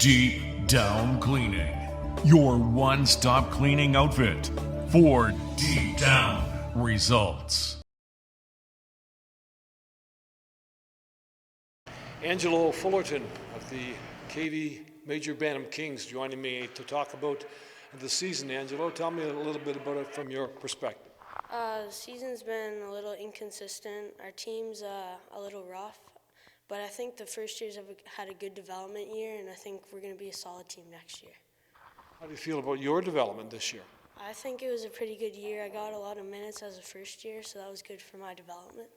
Deep Down Cleaning, your one-stop cleaning outfit for deep down results. Angelo Fullerton of the KV Major Bantam Kings joining me to talk about the season. Angelo, tell me a little bit about it from your perspective. The season's been a little inconsistent. Our team's a little rough, but I think the first years have had a good development year, and I think we're going to be a solid team next year. How do you feel about your development this year? I think it was a pretty good year. I got a lot of minutes as a first year, so that was good for my development.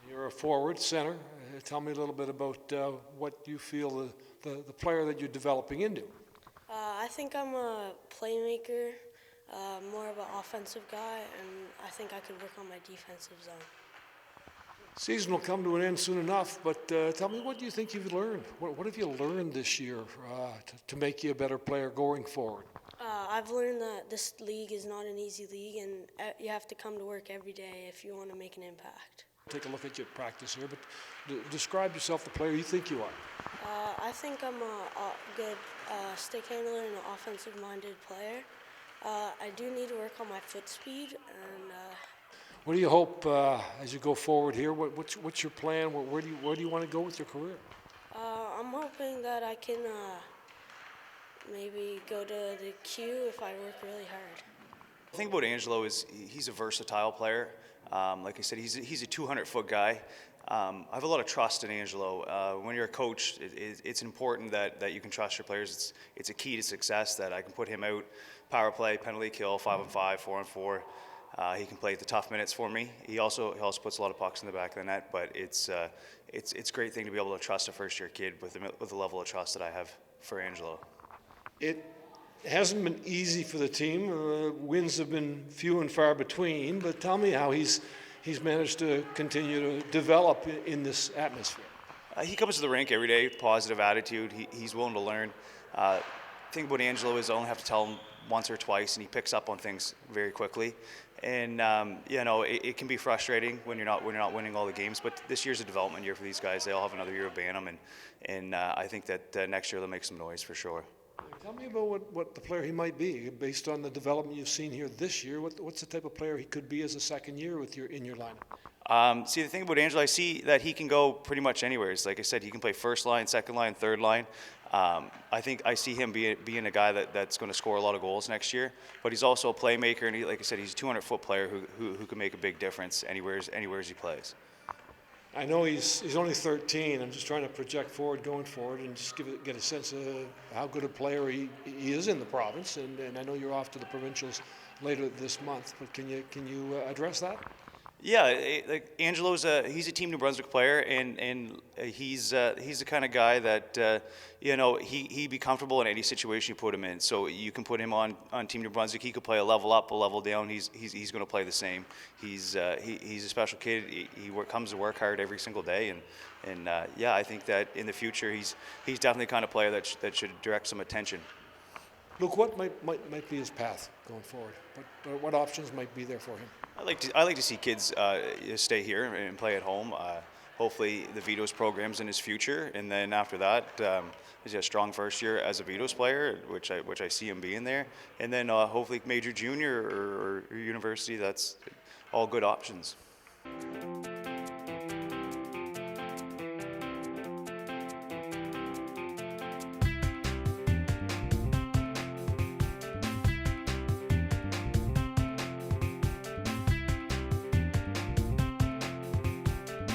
You're a forward, center. Tell me a little bit about what you feel the player that you're developing into. I think I'm a playmaker, more of an offensive guy, and I think I could work on my defensive zone. Season will come to an end soon enough, but tell me, what do you think you've learned? What have you learned this year to make you a better player going forward? I've learned that this league is not an easy league, and you have to come to work every day if you want to make an impact. Take a look at your practice here, but describe yourself, the player you think you are. I think I'm a good stick handler and an offensive-minded player. I do need to work on my foot speed. And what do you hope as you go forward here? What's your plan? Where do you want to go with your career? I'm hoping that I can maybe go to the Q if I work really hard. The thing about Angelo is he's a versatile player. Like I said, he's a 200-foot guy. I have a lot of trust in Angelo. When you're a coach, it's important that you can trust your players. It's a key to success that I can put him out, power play, penalty kill, 5-on-5, 4-on-4. He can play the tough minutes for me. He also puts a lot of pucks in the back of the net. But it's a great thing to be able to trust a first-year kid with the level of trust that I have for Angelo. It hasn't been easy for the team. Wins have been few and far between. But tell me how he's managed to continue to develop in this atmosphere. He comes to the rink every day, positive attitude. He's willing to learn. The thing about Angelo is I only have to tell him once or twice, and he picks up on things very quickly. And it can be frustrating when you're not winning all the games. But this year's a development year for these guys. They all have another year of Bantam, and I think that next year they'll make some noise for sure. Tell me about what the player he might be, based on the development you've seen here this year. What's the type of player he could be as a second year in your lineup? See, the thing about Angelo, I see that he can go pretty much anywhere. Like I said, he can play first line, second line, third line. I think I see him being a guy that's going to score a lot of goals next year. But he's also a playmaker, and like I said, he's a 200-foot player who can make a big difference anywhere he plays. I know he's only 13. I'm just trying to project forward, going forward, and just get a sense of how good a player he is in the province. And I know you're off to the provincials later this month, but can you address that? Yeah, like Angelo's he's a Team New Brunswick player, and he's the kind of guy that he'd be comfortable in any situation you put him in. So you can put him on Team New Brunswick. He could play a level up, a level down. He's going to play the same. He's a special kid. He comes to work hard every single day, and I think that in the future he's definitely the kind of player that should direct some attention. Luke, what might be his path going forward? What options might be there for him? I like to see kids stay here and play at home. Hopefully the Vito's program's in his future, and then after that, he's a strong first year as a Vito's player, which I see him being there, and then hopefully major, junior, or university. That's all good options.